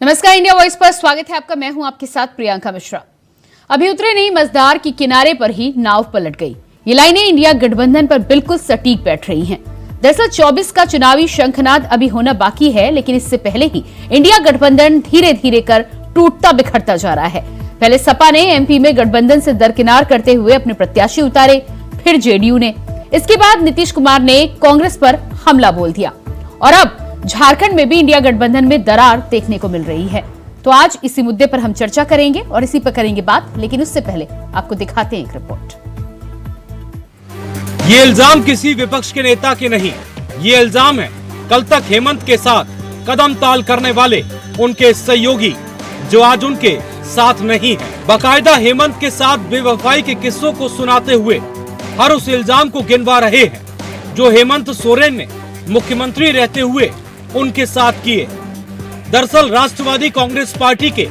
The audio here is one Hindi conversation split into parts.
नमस्कार, इंडिया वॉइस पर स्वागत है आपका। मैं हूं आपके साथ प्रियंका मिश्रा। अभी उतरे नहीं मजदार की किनारे पर ही नाव पलट गई। ये लाइनें इंडिया गठबंधन पर बिल्कुल सटीक बैठ रही हैं। दरअसल 24 का चुनावी शंखनाद अभी होना बाकी है, लेकिन इससे पहले ही इंडिया गठबंधन धीरे धीरे कर टूटता बिखरता जा रहा है। पहले सपा ने एमपी में गठबंधन से दरकिनार करते हुए अपने प्रत्याशी उतारे, फिर जेडीयू ने, इसके बाद नीतीश कुमार ने कांग्रेस पर हमला बोल दिया और अब झारखंड में भी इंडिया गठबंधन में दरार देखने को मिल रही है। तो आज इसी मुद्दे पर हम चर्चा करेंगे और इसी पर करेंगे बात, लेकिन उससे पहले आपको दिखाते हैं एक रिपोर्ट। ये इल्जाम किसी विपक्ष के नेता के नहीं, ये इल्जाम है कल तक हेमंत के साथ कदम ताल करने वाले उनके सहयोगी जो आज उनके साथ नहीं है। बाकायदा हेमंत के साथ बेवफाई के किस्सों को सुनाते हुए हर उस इल्जाम को गिनवा रहे हैं जो हेमंत सोरेन ने मुख्यमंत्री रहते हुए उनके साथ किए। दरअसल राष्ट्रवादी कांग्रेस पार्टी के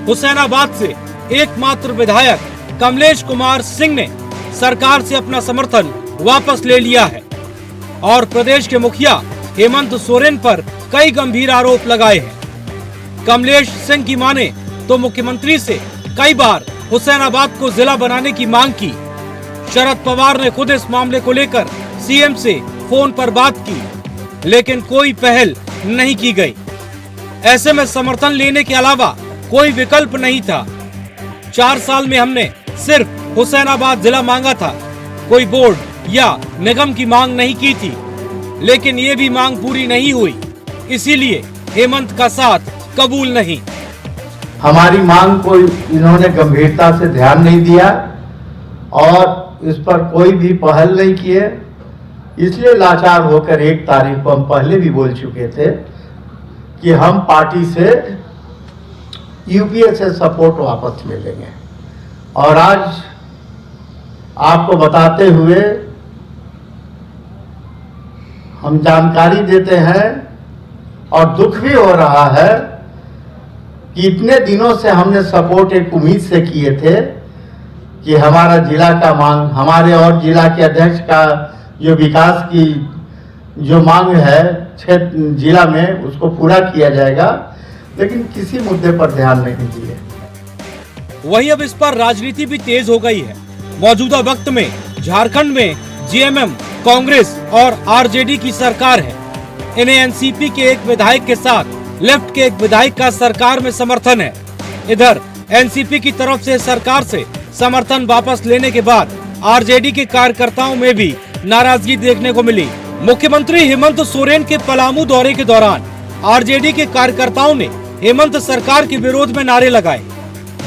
हुसैनाबाद से एकमात्र विधायक कमलेश कुमार सिंह ने सरकार से अपना समर्थन वापस ले लिया है और प्रदेश के मुखिया हेमंत सोरेन पर कई गंभीर आरोप लगाए हैं। कमलेश सिंह की माने तो मुख्यमंत्री से कई बार हुसैनाबाद को जिला बनाने की मांग की। शरद पवार ने खुद इस मामले को लेकर सीएम से फोन पर बात की, लेकिन कोई पहल नहीं की गई। ऐसे में समर्थन लेने के अलावा कोई विकल्प नहीं था। 4 साल में हमने सिर्फ हुसैनाबाद जिला मांगा था, कोई बोर्ड या निगम की मांग नहीं की थी, लेकिन ये भी मांग पूरी नहीं हुई, इसीलिए हेमंत का साथ कबूल नहीं। हमारी मांग को इन्होंने गंभीरता से ध्यान नहीं दिया और इस पर कोई भी पहल नहीं किए, इसलिए लाचार होकर 1 तारीख को हम पहले भी बोल चुके थे कि हम पार्टी से यूपीए से सपोर्ट वापस ले लेंगे। और आज आपको बताते हुए हम जानकारी देते हैं और दुख भी हो रहा है कि इतने दिनों से हमने सपोर्ट एक उम्मीद से किए थे कि हमारा जिला का मांग, हमारे और जिला के अध्यक्ष का जो विकास की जो मांग है क्षेत्र जिला में, उसको पूरा किया जाएगा, लेकिन किसी मुद्दे पर ध्यान नहीं दिए। वही अब इस पर राजनीति भी तेज हो गई है। मौजूदा वक्त में झारखंड में जीएमएम, कांग्रेस और आरजेडी की सरकार है। इन्हें एनसीपी के एक विधायक के साथ लेफ्ट के एक विधायक का सरकार में समर्थन है। इधर एनसीपी की तरफ से सरकार से समर्थन वापस लेने के बाद आरजेडी के कार्यकर्ताओं में भी नाराजगी देखने को मिली। मुख्यमंत्री हेमंत सोरेन के पलामू दौरे के दौरान आरजेडी के कार्यकर्ताओं ने हेमंत सरकार के विरोध में नारे लगाए।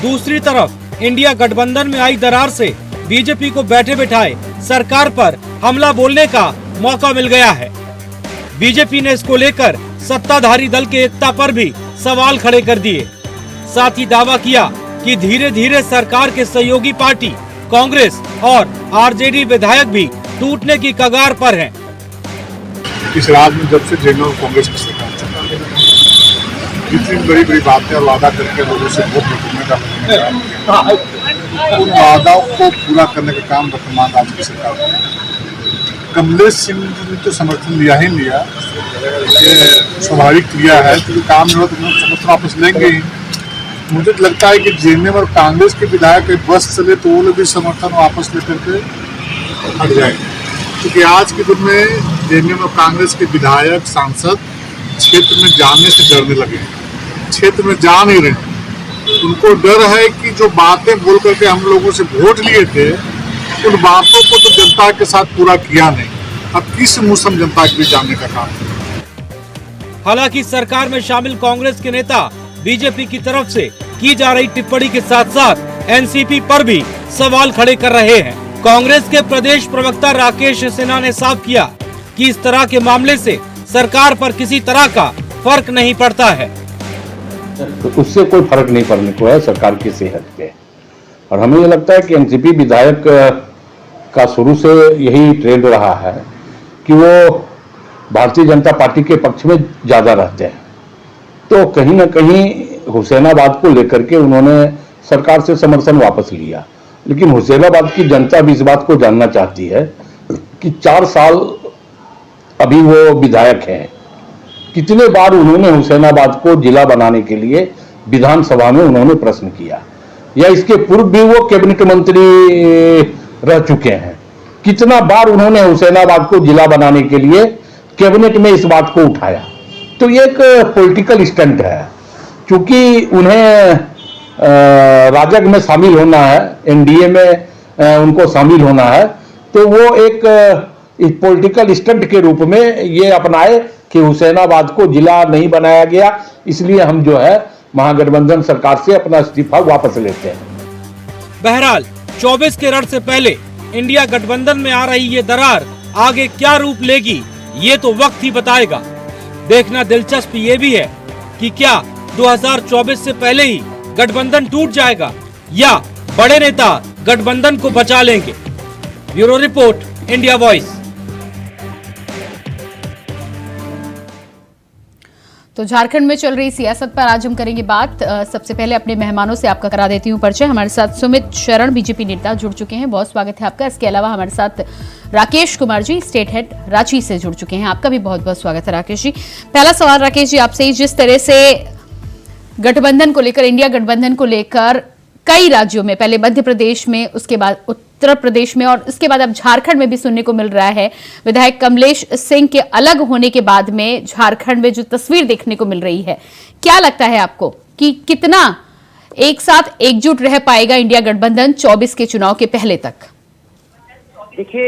दूसरी तरफ इंडिया गठबंधन में आई दरार से बीजेपी को बैठे बिठाए सरकार पर हमला बोलने का मौका मिल गया है। बीजेपी ने इसको लेकर सत्ताधारी दल के एकता पर भी सवाल खड़े कर दिए। साथ ही दावा किया कि धीरे धीरे सरकार के सहयोगी पार्टी कांग्रेस और आरजेडी विधायक भी टूटने की कगार पर हैं। इस राज्य में जब से जेडीयू और कांग्रेस की सरकार चल रही है, जितनी बड़ी बातें और वादा करके लोगों से वोट वसूलने का उन वादाओं को पूरा करने का काम वर्तमान राज्य की सरकार कर रही है। कमलेश सिंह ने तो समर्थन लिया ही लिया, ये स्वाभाविक क्रिया है, तो काम नहीं हो तो समर्थन वापस लेंगे ही। मुझे लगता है कि जेडीयू और कांग्रेस के विधायक बस चले तो वो लोग भी समर्थन वापस लेकर के हट जाएंगे, क्योंकि आज के दिन में जेडीयू और कांग्रेस के विधायक सांसद क्षेत्र में जाने से डरने लगे, क्षेत्र में जा नहीं रहे। उनको डर है कि जो बातें बोल करके हम लोगों से वोट लिए थे, उन बातों को तो जनता के साथ पूरा किया नहीं। अब किस मौसम जनता के बीच जाने का काम। हालांकि सरकार में शामिल कांग्रेस के नेता बीजेपी की तरफ से की जा रही टिप्पणी के साथ साथ एनसीपी पर भी सवाल खड़े कर रहे हैं। कांग्रेस के प्रदेश प्रवक्ता राकेश सिन्हा ने साफ किया कि इस तरह के मामले से सरकार पर किसी तरह का फर्क नहीं पड़ता है। तो उससे कोई फर्क नहीं पड़ने को है सरकार की सेहत पे। और हमें ये लगता है कि एनसीपी विधायक का शुरू से यही ट्रेंड रहा है कि वो भारतीय जनता पार्टी के पक्ष में ज्यादा रहते हैं। तो कहीं ना कहीं हुसैनाबाद को लेकर के उन्होंने सरकार से समर्थन वापस लिया, लेकिन हुसैनाबाद की जनता भी इस बात को जानना चाहती है कि 4 साल अभी वो विधायक हैं, कितने बार उन्होंने हुसैनाबाद को जिला बनाने के लिए विधानसभा में उन्होंने प्रश्न किया, या इसके पूर्व भी वो कैबिनेट मंत्री रह चुके हैं। कितना बार उन्होंने हुसैनाबाद को जिला बनाने के लिए कैबिनेट में इस बात को उठाया। तो ये एक पॉलिटिकल स्टंट है, क्योंकि उन्हें राजग में शामिल होना है, एनडीए में उनको शामिल होना है, तो वो एक पॉलिटिकल स्टंट के रूप में ये अपनाए कि हुसैनाबाद को जिला नहीं बनाया गया, इसलिए हम जो है महागठबंधन सरकार से अपना इस्तीफा वापस लेते हैं। बहरहाल 24 के रण से पहले इंडिया गठबंधन में आ रही ये दरार आगे क्या रूप लेगी, ये तो वक्त ही बताएगा। देखना दिलचस्प ये भी है कि क्या 2024 से पहले ही गठबंधन टूट जाएगा या बड़े नेता गठबंधन को बचा लेंगे। Bureau report, India voice. तो झारखंड में चल रही सियासत पर आज हम करेंगे बात। सबसे पहले अपने मेहमानों से आपका करा देती हूं परिचय। हमारे साथ सुमित शरण बीजेपी नेता जुड़ चुके हैं, बहुत स्वागत है आपका। इसके अलावा हमारे साथ राकेश कुमार जी, स्टेट हेड रांची से जुड़ चुके हैं, आपका भी बहुत बहुत स्वागत है राकेश जी। पहला सवाल राकेश जी आपसे ही, जिस तरह से गठबंधन को लेकर, इंडिया गठबंधन को लेकर कई राज्यों में, पहले मध्य प्रदेश में, उसके बाद उत्तर प्रदेश में और इसके बाद अब झारखंड में भी सुनने को मिल रहा है, विधायक कमलेश सिंह के अलग होने के बाद में झारखंड में जो तस्वीर देखने को मिल रही है, क्या लगता है आपको कि कितना एक साथ एकजुट रह पाएगा इंडिया गठबंधन 24 के चुनाव के पहले तक? देखिए,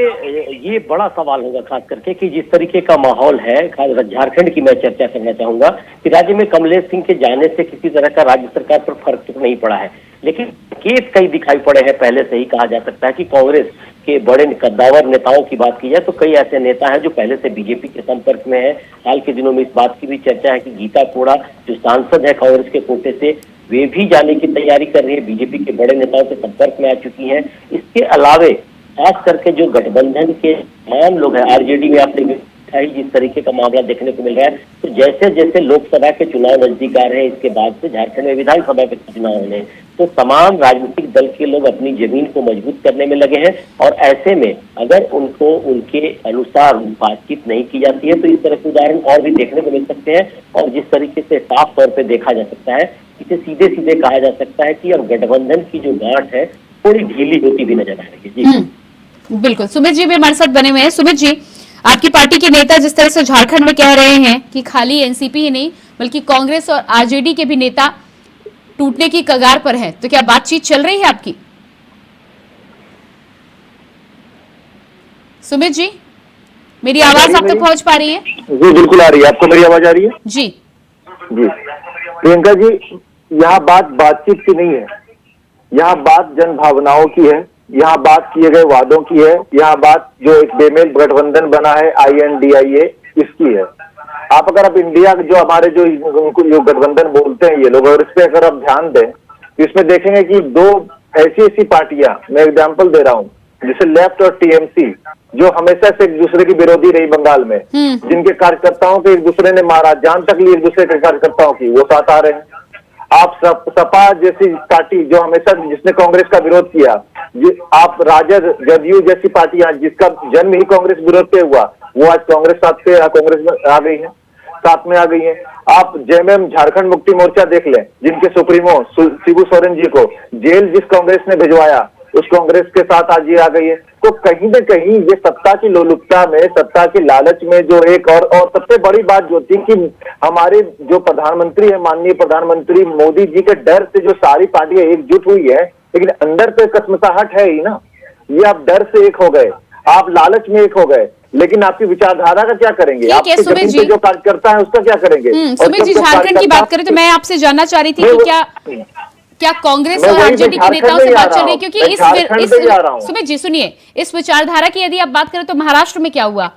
ये बड़ा सवाल होगा, खास करके कि जिस तरीके का माहौल है, झारखंड की मैं चर्चा करना चाहूंगा कि राज्य में कमलेश सिंह के जाने से किसी तरह का राज्य सरकार पर फर्क तो नहीं पड़ा है, लेकिन केस कई दिखाई पड़े हैं। पहले से ही कहा जा सकता है कि कांग्रेस के बड़े कद्दावर नेताओं की बात की जाए तो कई ऐसे नेता हैं जो पहले से बीजेपी के संपर्क में है। हाल के दिनों में इस बात की भी चर्चा है कि गीता कोड़ा जो सांसद है कांग्रेस के कोटे से, वे भी जाने की तैयारी कर रही है, बीजेपी के बड़े नेताओं के संपर्क में आ चुकी हैं। इसके अलावे खास करके जो गठबंधन के तमाम लोग हैं, आरजेडी में आपने जिस तरीके का मामला देखने को मिल रहा है, तो जैसे जैसे लोकसभा के चुनाव नजदीक आ रहे हैं, इसके बाद से झारखंड में विधानसभा के चुनाव होने, तो तमाम राजनीतिक दल के लोग अपनी जमीन को मजबूत करने में लगे हैं। और ऐसे में अगर उनको उनके अनुसार बातचीत नहीं की जाती है तो इस तरह के उदाहरण और भी देखने को मिल सकते हैं। और जिस तरीके से साफ तौर पर देखा जा सकता है, इसे सीधे सीधे कहा जा सकता है कि अब गठबंधन की जो गांठ है थोड़ी ढीली होती भी नजर आ रही है। जी बिल्कुल, सुमित जी भी हमारे साथ बने हुए हैं। सुमित जी, आपकी पार्टी के नेता जिस तरह से झारखंड में कह रहे हैं कि खाली एनसीपी ही नहीं बल्कि कांग्रेस और आरजेडी के भी नेता टूटने की कगार पर हैं, तो क्या बातचीत चल रही है आपकी? सुमित जी, मेरी आवाज आप तक पहुंच पा रही है? जी बिल्कुल आ रही है। आपको मेरी आवाज आ रही है? जी जी प्रियंका जी, यहाँ बात बातचीत की नहीं है, यहाँ बात जन भावनाओं की है, यहाँ बात किए गए वादों की है, यहाँ बात जो एक बेमेल गठबंधन बना है INDIA इसकी है। आप अगर आप इंडिया जो हमारे जो गठबंधन बोलते हैं ये लोग, और इस पे अगर आप ध्यान दें तो इसमें देखेंगे कि दो ऐसी पार्टियां, मैं एग्जांपल दे रहा हूँ, जैसे लेफ्ट और TMC, जो हमेशा से एक दूसरे की विरोधी रही बंगाल में, जिनके कार्यकर्ताओं को एक दूसरे ने मारा, जान तक ली एक दूसरे के कार्यकर्ताओं की, वो साथ आ रहे हैं। आप सपा जैसी पार्टी जो हमेशा जिसने कांग्रेस का विरोध किया, आप राजद जदयू जैसी पार्टियां जिसका जन्म ही कांग्रेस विरोध पे हुआ, वो आज कांग्रेस कांग्रेस में आ गई है, साथ में आ गई है। आप JMM झारखंड मुक्ति मोर्चा देख लें, जिनके सुप्रीमो शिबू सोरेन जी को जेल जिस कांग्रेस ने भिजवाया, उस कांग्रेस के साथ आज ये आ गई है। तो कहीं न कहीं ये सत्ता की लोलुपता में, सत्ता के लालच में जो एक और सबसे बड़ी बात जो थी कि हमारे जो प्रधानमंत्री है, माननीय प्रधानमंत्री मोदी जी के डर से जो सारी पार्टियां एकजुट हुई है, लेकिन अंदर तो कसमसाहट है ही ना। ये आप डर से एक हो गए, आप लालच में एक हो गए, लेकिन आपकी विचारधारा का क्या करेंगे? आपके जमीन पे जो कार्यकर्ता है उसका क्या करेंगे? सुमित जी, झारखंड की बात करें तो मैं आपसे जानना चाह रही थी कि क्या कांग्रेस और आरजेडी के नेताओं से बात चल रही है? क्योंकि सुमित जी सुनिए, इस विचारधारा की यदि आप बात करें तो महाराष्ट्र में क्या हुआ?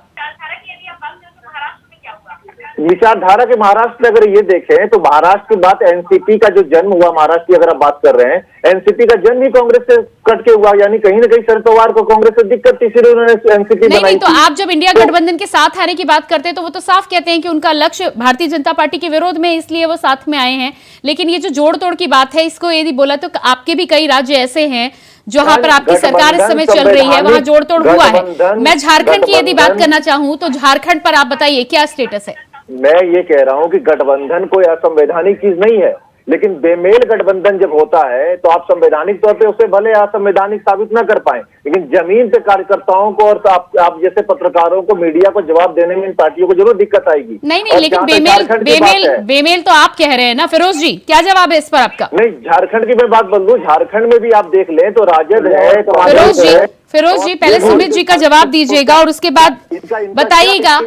विचारधारा के महाराष्ट्र अगर ये देखें तो महाराष्ट्र की बात, एनसीपी का जो जन्म हुआ महाराष्ट्र की अगर आप बात कर रहे हैं, एनसीपी का जन्म ही कांग्रेस से कट के हुआ, यानी कहीं ना कहीं शरद पवार को कांग्रेस से दिक्कत थी, इसलिए उन्होंने एनसीपी बनाई। नहीं, तो आप जब इंडिया गठबंधन के साथ आने की बात करते हैं तो वो तो साफ कहते हैं कि उनका लक्ष्य भारतीय जनता पार्टी के विरोध में, इसलिए वो साथ में आए हैं। लेकिन ये जो जोड़ तोड़ की बात है, इसको यदि बोला तो आपके भी कई राज्य ऐसे हैं जहां पर आपकी सरकार इस समय चल रही है, वहां जोड़ तोड़ हुआ है। मैं झारखंड की यदि बात करना चाहूं तो झारखंड पर आप बताइए क्या स्टेटस है? मैं ये कह रहा हूं कि गठबंधन कोई असंवैधानिक चीज नहीं है, लेकिन बेमेल गठबंधन जब होता है तो आप संवैधानिक तौर पे उसे भले असंवैधानिक साबित न कर पाए, लेकिन जमीन पे कार्यकर्ताओं को और आप जैसे पत्रकारों को, मीडिया को जवाब देने में इन पार्टियों को जरूर दिक्कत आएगी। नहीं, लेकिन बेमेल तो आप कह रहे हैं ना फिरोज जी, क्या जवाब है इस पर आपका? नहीं, झारखंड की मैं बात बदलूं, झारखंड में भी आप देख लें तो राजद है, फिरोज जी पहले सुमित जी का जवाब दीजिएगा और उसके बाद बताइएगा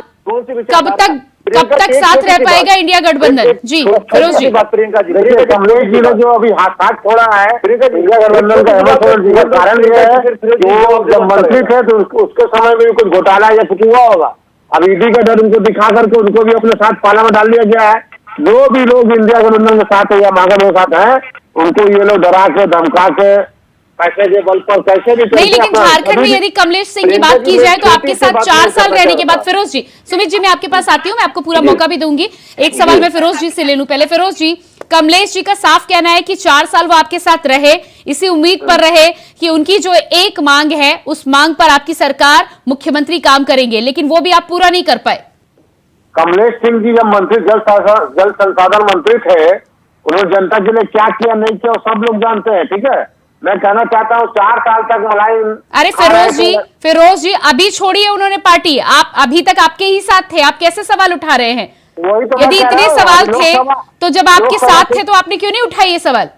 कब तक साथ रह पाएगा इंडिया गठबंधन। जी फिरोज जी। प्रियंका जी, कमलेश जी ने जो अभी हाथ छोड़ा है इंडिया गठबंधन का कारण यह है कि वो जब मंत्री थे तो उसके समय में भी कुछ घोटाला या कुछ हुआ होगा। अब ईडी का डर उनको दिखा करके उनको भी अपने साथ पाला में डाल दिया गया है। जो भी लोग इंडिया गठबंधन के साथ है या मांगन के साथ है, उनको ये लोग डरा के धमका के पैसे के बल पर कैसे भी नहीं, लेकिन झारखंड में यदि कमलेश सिंह की बात की जाए तो आपके साथ 4 साल रहने के बाद फिरोज जी, सुमित जी मैं आपके पास आती हूँ, मैं आपको पूरा मौका भी दूंगी। एक सवाल मैं फिरोज जी से ले लूं पहले। फिरोज जी, कमलेश जी का साफ कहना है कि 4 साल वो आपके साथ रहे, इसी उम्मीद पर रहे कि उनकी जो एक मांग है उस मांग पर आपकी सरकार, मुख्यमंत्री काम करेंगे, लेकिन वो भी आप पूरा नहीं कर पाए। कमलेश सिंह जी जब मंत्री जल संसाधन मंत्री थे, उन्होंने जनता के लिए क्या किया नहीं किया सब लोग जानते हैं, ठीक है। मैं कहना चाहता हूँ 4 साल तक मलाई। अरे फिरोज जी अभी छोड़िए उन्होंने पार्टी, आप अभी तक आपके ही साथ थे, आप कैसे सवाल उठा रहे हैं? यदि इतने सवाल थे तो जब आपके साथ थे तो आपने क्यों नहीं उठाए ये सवाल?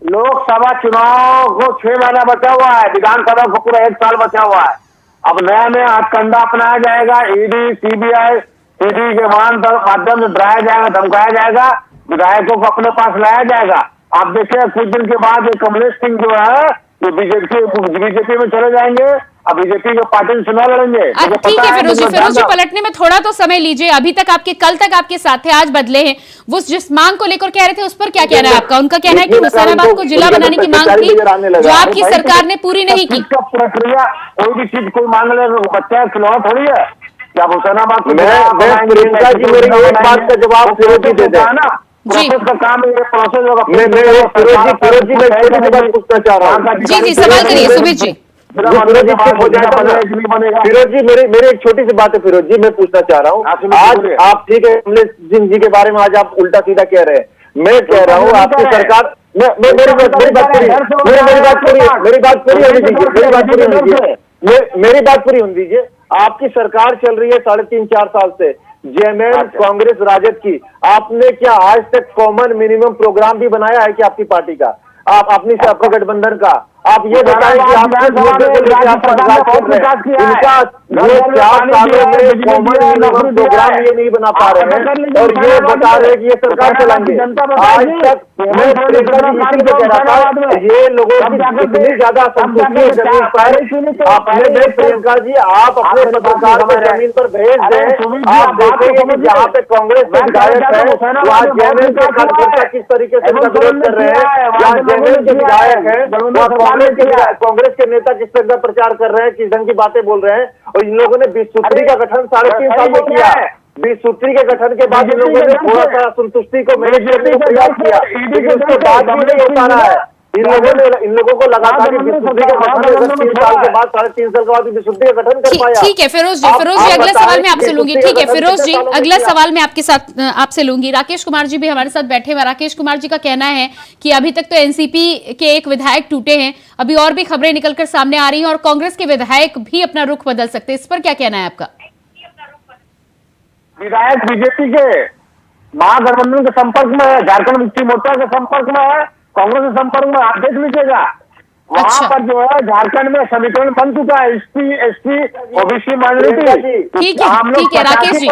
लोकसभा चुनाव को 6 महीना बचा हुआ है, विधानसभा को पूरा 1 साल बचा हुआ है। अब नया में हथकंडा अपनाया जाएगा, ईडी सीबीआई सीडी के माध्यम से डराया जाएगा, धमकाया जाएगा, विधायकों को अपने पास लाया जाएगा। आप देखिए कुछ दिन के बाद कमलेश सिंह जो है वो बीजेपी में चले जाएंगे, अब बीजेपी के पार्टी में चुनाव लड़ेंगे। ठीक है फिरोज जी पलटने में थोड़ा तो समय लीजिए। अभी तक कल तक आपके साथ थे, आज बदले हैं। वो जिस मांग को लेकर कह रहे थे उस पर क्या कहना है आपका? उनका कहना है कि हुसैनाबाद को जिला बनाने की मांग थी जो आपकी सरकार ने पूरी नहीं की। प्रक्रिया कोई भी चीज कोई मांग ले, बच्चा खिलौना थोड़ी है। क्या हुसैनाबाद प्रियंका जी मेरी एक बात का जवाब फिरोज जी दे दें ना, प्रोसेस का काम है, प्रोसेस होगा। फिरोज जी मैं छोटी सी बात पूछना चाह रहा हूँ। जी सवाल करिए सुमित जी। फिरोज जी मेरी एक छोटी सी बात है, फिरोज जी मैं पूछना चाह रहा हूँ। आज आप ठीक है कमलेश सिंह जी के बारे में आज आप उल्टा सीधा कह रहे हैं, मैं कह रहा हूँ आपकी सरकार मेरी बात पूरी होने दीजिए। आपकी सरकार चल रही है 3.5-4 साल से, जेएमएम कांग्रेस राजद की। आपने क्या आज तक कॉमन मिनिमम प्रोग्राम भी बनाया है कि आपकी पार्टी का, आप अपनी से अपने गठबंधन का? आप ये बताएं कि आप इनका 4 सालों में कॉमन मिनिमम प्रोग्राम ये नहीं बना पा रहे हैं और ये बता रहे हैं कि ये सरकार चलाएंगे। आज तक मैं कह रहा था ये लोगों की इतनी ज्यादा आपने प्रियंका जी आप अपने पत्रकार को जमीन पर भेज दें, आप देखेंगे कि जहाँ पे कांग्रेस के विधायक है वहाँ जेएमएम के कार्यकर्ता किस तरीके से विरोध कर रहे हैं, जहाँ जेएमएम के विधायक है कांग्रेस के नेता किस तरह का प्रचार कर रहे हैं, किस ढंग की बातें बोल रहे हैं। और इन लोगों ने 20 सूत्री का गठन 3.5 साल में किया है। 20 सूत्री के गठन के बाद इन लोगों ने थोड़ा सा संतुष्टि को मैनेज करने का प्रयास किया, लेकिन उसके बाद भी नहीं हो पा रहा है। इन लोगों को लगा था कि 20 सूत्री का गठन 3 साल के बाद 3.5 साल के बाद 20 सूत्री का गठन कर पाया। ठीक है फिरोज जी अगला सवाल मैं आपसे लूंगी। ठीक है फिरोज जी अगला सवाल मैं आपके साथ आपसे लूंगी। राकेश कुमार जी भी हमारे साथ बैठे हुए। राकेश कुमार जी का कहना है कि अभी तक तो एनसीपी के एक विधायक टूटे हैं, अभी और भी खबरें निकलकर सामने आ रही हैं और कांग्रेस के विधायक भी अपना रुख बदल सकते हैं। इस पर क्या कहना है आपका? विधायक बीजेपी के महागठबंधन के संपर्क में है, झारखंड मुक्ति मोर्चा के संपर्क में है, कांग्रेस के संपर्क में, आप देख लीजिएगा। वहाँ पर जो है झारखंड में समीकरण बन चुका है, एसटी ओबीसी माइनॉरिटी। ठीक है राकेश जी,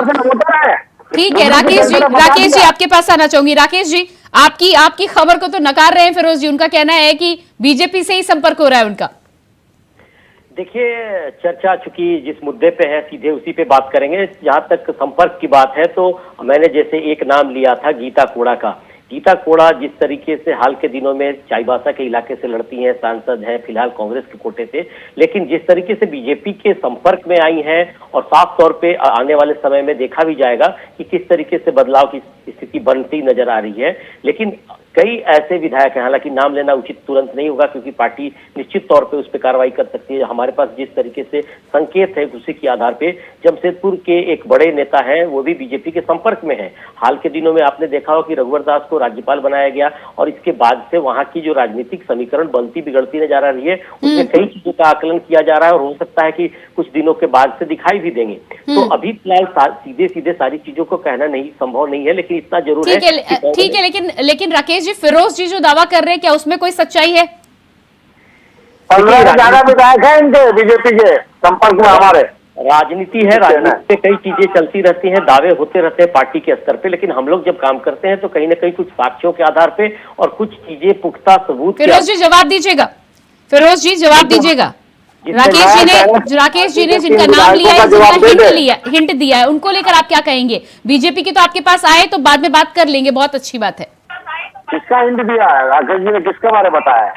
ठीक है राकेश जी आपके पास आना चाहूंगी। राकेश जी आपकी खबर को तो नकार रहे हैं फिरोज जी, उनका कहना है कि बीजेपी से ही संपर्क हो रहा है उनका। देखिए चर्चा चूंकि जिस मुद्दे पे है सीधे उसी पे बात करेंगे। जहां तक संपर्क की बात है तो मैंने जैसे एक नाम लिया था गीता कोड़ा का। गीता कोड़ा जिस तरीके से हाल के दिनों में चाईबासा के इलाके से लड़ती हैं, सांसद हैं, फिलहाल कांग्रेस के कोटे से, लेकिन जिस तरीके से बीजेपी के संपर्क में आई हैं और साफ तौर पे आने वाले समय में देखा भी जाएगा कि किस तरीके से बदलाव की स्थिति बनती नजर आ रही है। लेकिन कई ऐसे विधायक हैं, हालांकि नाम लेना उचित तुरंत नहीं होगा क्योंकि पार्टी निश्चित तौर पे उस पर कार्रवाई कर सकती है। हमारे पास जिस तरीके से संकेत है उसी के आधार पे जमशेदपुर के एक बड़े नेता हैं, वो भी बीजेपी के संपर्क में है। हाल के दिनों में आपने देखा हो कि रघुवर दास को राज्यपाल बनाया गया और इसके बाद से वहां की जो राजनीतिक समीकरण बनती बिगड़ती नजर आ रही है, उसमें कई चीजों का आकलन किया जा रहा है और हो सकता है कि कुछ दिनों के बाद से दिखाई भी देंगे। तो अभी फिलहाल सीधे सीधे सारी चीजों को कहना नहीं संभव नहीं है, लेकिन इतना जरूर है। ठीक है, लेकिन राकेश जी, फिरोज जी जो दावा कर रहे हैं, क्या उसमें कोई सच्चाई है? 15 से ज्यादा विधायक है इनके बीजेपी के संपर्क में हमारे। राजनीति है, राजनीति में कई चीजें चलती रहती हैं, दावे होते रहते हैं पार्टी के स्तर पे, लेकिन हम लोग जब काम करते हैं तो कहीं ना कहीं कुछ साक्ष्यों के आधार पे और कुछ चीजें पुख्ता सबूत। फिरोज जी जवाब दीजिएगा, फिरोज जी जवाब दीजिएगा। राकेश जी ने जिनका नाम लिया है, जिनका हिंट दिया है, उनको लेकर आप क्या कहेंगे? बीजेपी के तो आपके पास आए तो बाद में बात कर लेंगे, बहुत अच्छी बात है। किसका हिंट दिया है? राकेश जी ने किसके बारे में बताया है?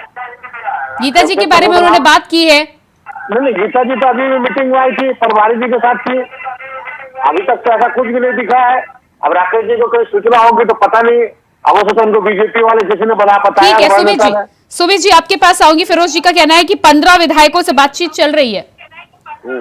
गीता जी के बारे में उन्होंने बात की है। नहीं, गीता जी तो अभी मीटिंग में आई थी, परवारी जी के साथ थी, अभी तक तो ऐसा कुछ भी नहीं दिखा है। अब राकेश जी को कोई सूचना होगी तो पता नहीं, अब तो उनको बीजेपी वाले किसी ने बना पता है। ठीक है, सुमित जी आपके पास आऊंगी। फिरोज जी का कहना है कि 15 विधायकों से बातचीत चल रही है,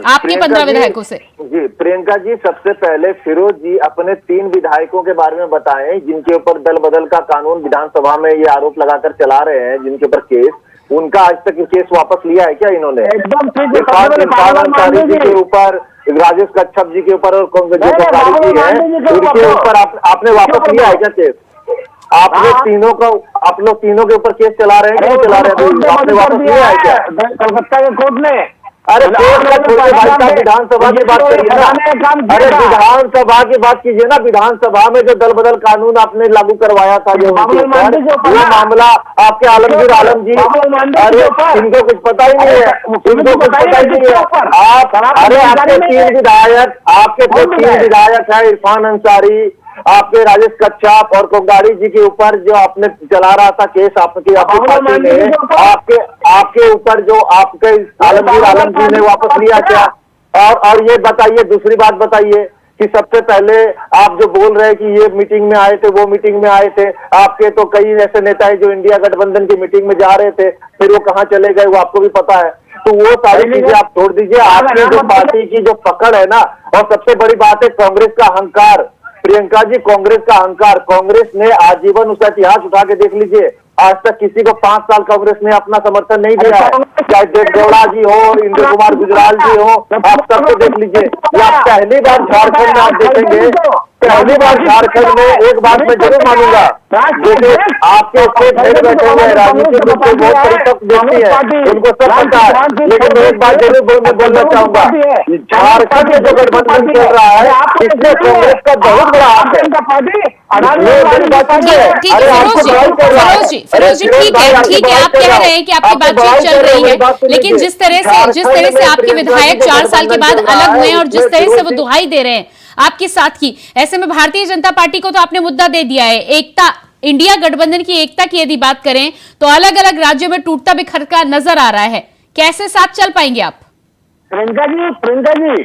आपके 15 विधायकों से। जी प्रियंका जी, सबसे पहले फिरोज जी अपने 3 विधायकों के बारे में बताएं जिनके ऊपर दल बदल का कानून विधानसभा में ये आरोप लगाकर चला रहे हैं, जिनके ऊपर केस, उनका आज तक केस वापस लिया है क्या इन्होंने? एकदम ठीक अंसारी जी के ऊपर, राजेश कच्छप जी के ऊपर और जो कोंगाड़ी जी है उनके ऊपर आपने वापस लिया है क्या केस? आप लोग तीनों के ऊपर केस चला रहे हैं, चला रहे हैं, आपने वापस लिया है क्या? कलकत्ता के कोर्ट ने। अरे विधानसभा की बात करिए ना, अरे विधानसभा की बात कीजिए ना। विधानसभा में जो दल बदल कानून आपने लागू करवाया था, जो वो मामला आपके आलमगीर आलम जी, अरे इनको कुछ पता ही नहीं है, इनको कुछ पता ही नहीं है। अरे आपके 3 विधायक है, इरफान अंसारी, आपके राजेश कच्छप और कोंगाड़ी जी के ऊपर जो आपने चला रहा था केस, आपकी पार्टी ने आपके ऊपर जो आपके आलमगीर आलम जी ने वापस लिया क्या? और ये बताइए, दूसरी बात बताइए कि सबसे पहले आप जो बोल रहे हैं कि ये मीटिंग में आए थे, वो मीटिंग में आए थे, आपके तो कई ऐसे नेता है जो इंडिया गठबंधन की मीटिंग में जा रहे थे, फिर वो कहाँ चले गए वो आपको भी पता है। तो वो सारी चीजें आप छोड़ दीजिए। आपकी जो पार्टी की जो पकड़ है ना, और सबसे बड़ी बात है कांग्रेस का अहंकार। प्रियंका जी, कांग्रेस का अहंकार, कांग्रेस ने आजीवन उसका इतिहास उठा के देख लीजिए, आज तक किसी को 5 साल कांग्रेस ने अपना समर्थन नहीं दिया है, चाहे देवगौड़ा जी हो, इंद्र कुमार गुजराल जी हो, आप सबको देख लीजिए। आप पहली बार झारखंड में आप देखेंगे, पहली बार झारखंड में एक बात मैं जरूर मानूंगा, जैसे आपके स्टेट हेड बैठे हुए राजनीतिक रूप से बहुत परिपक्व व्यक्ति है, उनको सब पता है, लेकिन मैं एक बात जरूर बोलना चाहूंगा, झारखंड में जो गठबंधन चल रहा है इसमें कांग्रेस का बहुत बड़ा हाथ है। फिरोज जी ठीक है, आप कह रहे हैं कि आपकी बातचीत चल रही है, लेकिन जिस तरह से आपके विधायक 4 साल के बाद अलग हुए और जिस तरह से वो दुहाई दे रहे हैं आपके साथ की, ऐसे में भारतीय जनता पार्टी को तो आपने मुद्दा दे दिया है। एकता, इंडिया गठबंधन की एकता की यदि बात करें तो अलग अलग राज्यों में टूटता बिखरता नजर आ रहा है, कैसे साथ चल पाएंगे आप? प्रियंका जी,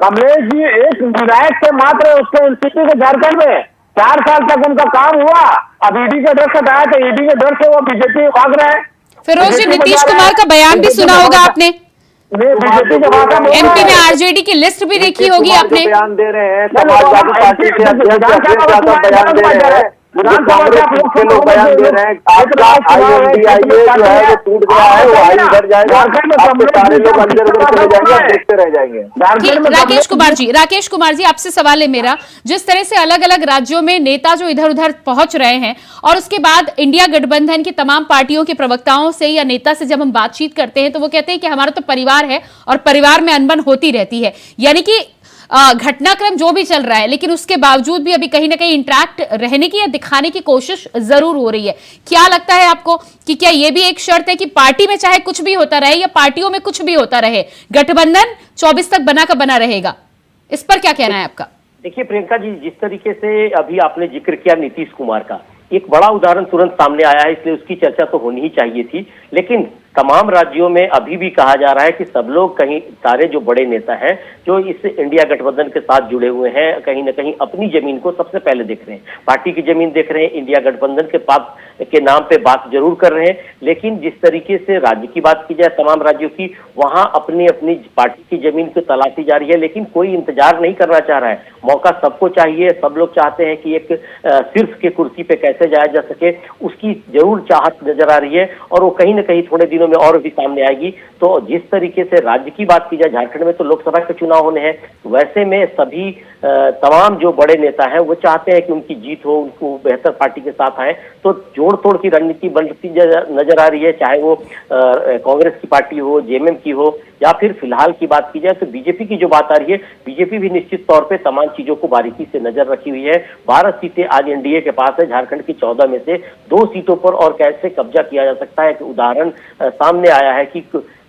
कमलेश जी एक विधायक से मात्र उसके एनसीपी के झारखंड में 4 साल तक उनका काम हुआ, अब ईडी का डर सताया तो ईडी के डर से वो बीजेपी भाग रहे हैं। फिरोज जी, नीतीश कुमार का बयान भी सुना होगा आपने, एमपी में आरजेडी की लिस्ट भी देखी होगी आपने। बयान दे रहे हैं, समाजवादी पार्टी के अध्यक्ष बयान दे रहे हैं, के लोग बयान दे रहे हैं, आपका INDIA जो है वो टूट गया है, वो आई इधर जाएगा, आपके सारे लोग अंदर उधर चले जाएंगे, आप देखते रह जाएंगे। राकेश कुमार जी आपसे सवाल है मेरा, जिस तरह से अलग अलग राज्यों में नेता जो इधर उधर पहुंच रहे हैं और उसके बाद इंडिया गठबंधन की तमाम पार्टियों के प्रवक्ताओं से या नेता से जब हम बातचीत करते हैं तो वो कहते हैं कि हमारा तो परिवार है और परिवार में अनबन होती रहती है, यानी कि घटनाक्रम जो भी चल रहा है लेकिन उसके बावजूद भी अभी कहीं ना कहीं इंटरैक्ट रहने की या दिखाने की कोशिश जरूर हो रही है। क्या लगता है आपको कि क्या ये भी एक शर्त है कि पार्टी में चाहे कुछ भी होता रहे या पार्टियों में कुछ भी होता रहे, गठबंधन 24 तक बना का बना रहेगा? इस पर क्या कहना है आपका? देखिए प्रियंका जी, जिस तरीके से अभी आपने जिक्र किया नीतीश कुमार का, एक बड़ा उदाहरण तुरंत सामने आया है, इसलिए उसकी चर्चा तो होनी ही चाहिए थी। लेकिन तमाम राज्यों में अभी भी कहा जा रहा है कि सब लोग कहीं सारे जो बड़े नेता हैं जो इस इंडिया गठबंधन के साथ जुड़े हुए हैं कहीं ना कहीं अपनी जमीन को सबसे पहले देख रहे हैं, पार्टी की जमीन देख रहे हैं, इंडिया गठबंधन के नाम पे बात जरूर कर रहे हैं, लेकिन जिस तरीके से राज्य की बात की जाए तमाम राज्यों की, वहां अपनी अपनी पार्टी की जमीन को तलाशी जा रही है, लेकिन कोई इंतजार नहीं करना चाह रहा है। मौका सबको चाहिए, सब लोग चाहते हैं कि एक सिर्फ के कुर्सी पे कैसे जाया जा सके, उसकी जरूर चाहत नजर आ रही है और वो कहीं ना कहीं थोड़े दिनों में और भी सामने आएगी। तो जिस तरीके से राज्य की बात की जाए, झारखंड में तो लोकसभा के चुनाव होने हैं, वैसे में सभी तमाम जो बड़े नेता हैं वो चाहते हैं कि उनकी जीत हो, उनको बेहतर पार्टी के साथ आए, तो जोड़ तोड़ की रणनीति बनती नजर आ रही है, चाहे वो कांग्रेस की पार्टी हो, जेएमएम की हो, या फिर फिलहाल की बात की जाए तो बीजेपी की जो बात आ रही है, बीजेपी भी निश्चित तौर पे तमाम चीजों को बारीकी से नजर रखी हुई है। 12 सीटें आज एनडीए के पास है, झारखंड की 14 में से 2 सीटों पर और कैसे कब्जा किया जा सकता है, एक उदाहरण सामने आया है कि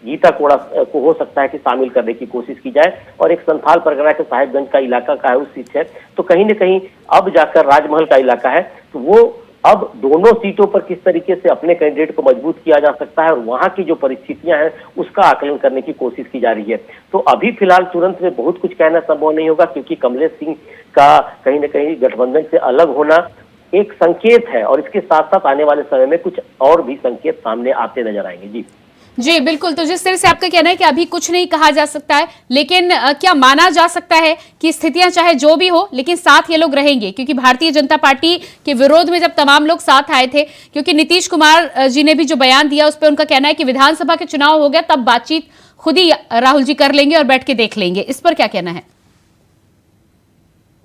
गीता कोड़ा को हो सकता है कि शामिल करने की कोशिश की जाए, और एक संथाल परगना के साहेबगंज का इलाका का है उस सीट है, तो कहीं न कहीं अब जाकर राजमहल का इलाका है, तो वो अब दोनों सीटों पर किस तरीके से अपने कैंडिडेट को मजबूत किया जा सकता है और वहां की जो परिस्थितियां हैं उसका आकलन करने की कोशिश की जा रही है। तो अभी फिलहाल तुरंत में बहुत कुछ कहना संभव नहीं होगा, क्योंकि कमलेश सिंह का कहीं न कहीं गठबंधन से अलग होना एक संकेत है, और इसके साथ साथ आने वाले समय में कुछ और भी संकेत सामने आते नजर आएंगे। जी बिल्कुल, तो जिस तरह से आपका कहना है कि अभी कुछ नहीं कहा जा सकता है, लेकिन क्या माना जा सकता है कि स्थितियां चाहे जो भी हो लेकिन साथ ये लोग रहेंगे? क्योंकि भारतीय जनता पार्टी के विरोध में जब तमाम लोग साथ आए थे, क्योंकि नीतीश कुमार जी ने भी जो बयान दिया उस पर उनका कहना है कि विधानसभा के चुनाव हो गया तब बातचीत खुद ही राहुल जी कर लेंगे और बैठ के देख लेंगे, इस पर क्या कहना है?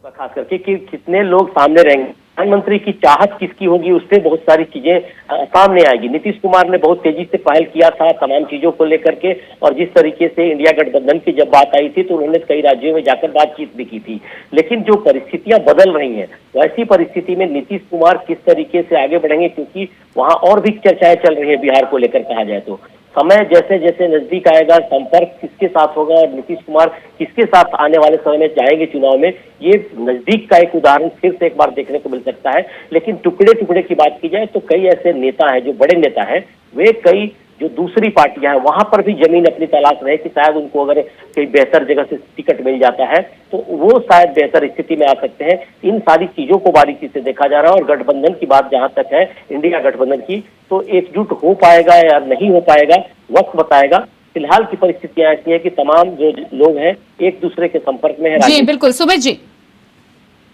खास करके कि कितने लोग सामने रहेंगे, प्रधानमंत्री की चाहत किसकी होगी, उससे बहुत सारी चीजें सामने आएगी। नीतीश कुमार ने बहुत तेजी से पहल किया था तमाम चीजों को लेकर के, और जिस तरीके से इंडिया गठबंधन की जब बात आई थी तो उन्होंने कई राज्यों में जाकर बातचीत भी की थी, लेकिन जो परिस्थितियां बदल रही हैं वैसी परिस्थिति में नीतीश कुमार किस तरीके से आगे बढ़ेंगे, क्योंकि वहां और भी चर्चाएं चल रही है बिहार को लेकर कहा जाए तो। समय जैसे जैसे नजदीक आएगा, संपर्क किसके साथ होगा और नीतीश कुमार किसके साथ आने वाले समय में जाएंगे चुनाव में, ये नजदीक का एक उदाहरण फिर से एक बार देखने को मिल सकता है। लेकिन टुकड़े टुकड़े की बात की जाए तो कई ऐसे नेता हैं जो बड़े नेता हैं, वे कई जो दूसरी पार्टियां हैं वहां पर भी जमीन अपनी तलाश रहे कि शायद उनको अगर कहीं बेहतर जगह से टिकट मिल जाता है तो वो शायद बेहतर स्थिति में आ सकते हैं। इन सारी चीजों को बारीकी से देखा जा रहा है, और गठबंधन की बात जहां तक है, इंडिया गठबंधन की, तो एकजुट हो पाएगा या नहीं हो पाएगा वक्त बताएगा। फिलहाल की परिस्थितियां ऐसी है कि तमाम जो लोग हैं एक दूसरे के संपर्क में है। जी बिल्कुल, सुमित जी।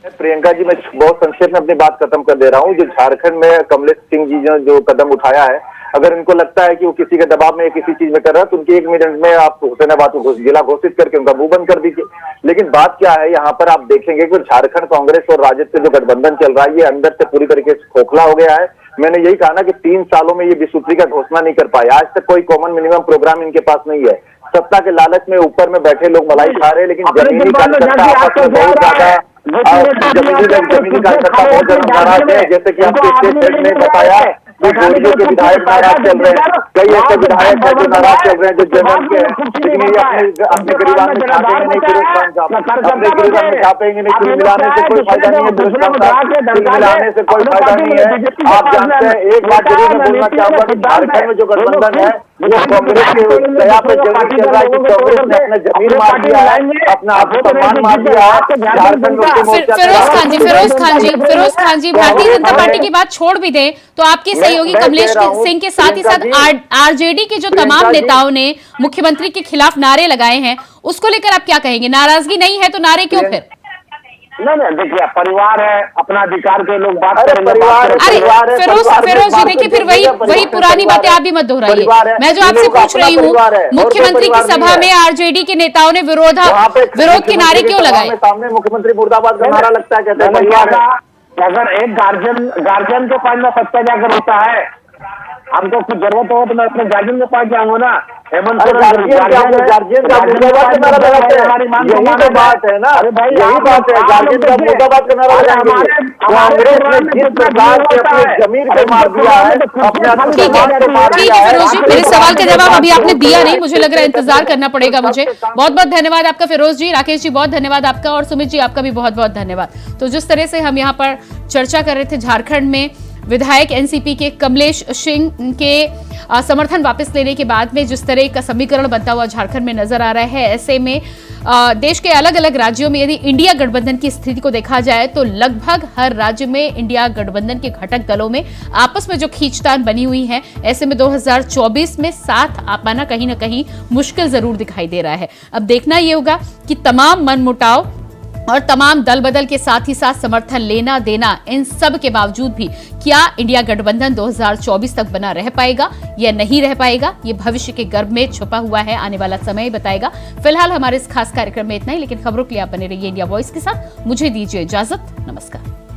प्रियंका जी, मैं बहुत संक्षेप में अपनी बात खत्म कर दे रहा हूँ। जो झारखंड में कमलेश सिंह जी ने जो कदम उठाया है, अगर इनको लगता है कि वो किसी के दबाव में या किसी चीज में कर रहा है तो उनकी 1 मिनट में आप हुसैनाबाद को जिला घोषित करके उनका मुंह बंद कर दीजिए। लेकिन बात क्या है, यहाँ पर आप देखेंगे कि झारखंड कांग्रेस और राजद का जो गठबंधन चल रहा है ये अंदर से पूरी तरीके से खोखला हो गया है। मैंने यही कहा ना कि 3 सालों में ये विसूत्री का घोषणा नहीं कर पाए, आज तक कोई कॉमन मिनिमम प्रोग्राम इनके पास नहीं है। सत्ता के लालच में ऊपर में बैठे लोग मलाई खा रहे हैं, लेकिन जमीनी कार्यकर्ता आपस में बहुत ज्यादा जमीनी कार्यकर्ता बहुत ज्यादा नाराज है। जैसे कि आपके स्टेटमेंट में बताया कि गोलियों के विधायक नाराज चल रहे हैं, कई ऐसे विधायक हैं जो नाराज चल रहे हैं जो जनरल के हैं, लेकिन ये अपने गरीबान में छापेंगे नहीं, फिरोज खान साहब अपने गरीबान में छापेंगे नहीं, फिर मिलाने से कोई फायदा नहीं है, फिरोज खान साहब फिर मिलाने से कोई फायदा नहीं है। आप जानते हैं, एक बात जरूर मैं बोलना चाहूंगा कि झारखंड में जो गठबंधन है वो कांग्रेस के दया पे जरूर चल रहा है कि कांग्रेस ने अपना जमीन मार दिया है, अपना आत्मसम्मान मार दिया है। झारखंड फिरोज खान जी, भारतीय जनता पार्टी की बात छोड़ भी दें तो आपके सहयोगी कमलेश सिंह के साथ ही साथ आरजेडी के जो तमाम नेताओं ने मुख्यमंत्री के खिलाफ नारे लगाए हैं, उसको लेकर आप क्या कहेंगे? नाराजगी नहीं है तो नारे क्यों फिर? नहीं, देखिए परिवार है, अपना अधिकार के लोग बात करेंगे। अरे फिरोज जी, देखिए फिर वही पुरानी बातें आप भी मत दोहराइए। मैं जो आपसे पूछ रही हूँ, मुख्यमंत्री की सभा में आरजेडी के नेताओं ने विरोध के नारे क्यों लगाए? सामने मुख्यमंत्री मुर्दाबाद का नारा लगता है, कहते हैं परिवार है। अगर एक गार्जियन के पास में सत्ता जाकर होता है, हमको कुछ जरूरत हो तो मैं अपने गार्जियन के पास जाऊंगा ना। हेमंत गार्जियन का मुर्दाबाद का नारा लगाते हैं, यही तो बात है ना, यही बात है, गार्जियन का मुर्दाबाद का नारा लगाएंगे। कांग्रेस ने जिस प्रकार से अपनी जमीन को मार दिया है, अपने आत्मसम्मान को मार दिया है। फिरोज जी, मेरे सवाल का जवाब अभी आपने दिया नहीं, मुझे लग रहा है इंतजार करना पड़ेगा मुझे। बहुत बहुत धन्यवाद आपका फिरोज जी। राकेश जी बहुत धन्यवाद आपका, और सुमित जी आपका भी बहुत बहुत धन्यवाद। तो जिस तरह से हम यहाँ पर चर्चा कर रहे थे झारखंड में विधायक एनसीपी के कमलेश सिंह के समर्थन वापस लेने के बाद में जिस तरह का समीकरण बनता हुआ झारखंड में नजर आ रहा है, ऐसे में देश के अलग अलग राज्यों में यदि इंडिया गठबंधन की स्थिति को देखा जाए तो लगभग हर राज्य में इंडिया गठबंधन के घटक दलों में आपस में जो खींचतान बनी हुई है, ऐसे में 2024 में साथ आ पाना कहीं ना कहीं मुश्किल जरूर दिखाई दे रहा है। अब देखना यह होगा कि तमाम मनमुटाव और तमाम दल बदल के साथ ही साथ समर्थन लेना देना, इन सब के बावजूद भी क्या इंडिया गठबंधन 2024 तक बना रह पाएगा या नहीं रह पाएगा, ये भविष्य के गर्भ में छुपा हुआ है, आने वाला समय बताएगा। फिलहाल हमारे इस खास कार्यक्रम में इतना ही, लेकिन खबरों के लिए आप बने रहिए इंडिया वॉइस के साथ। मुझे दीजिए इजाजत, नमस्कार।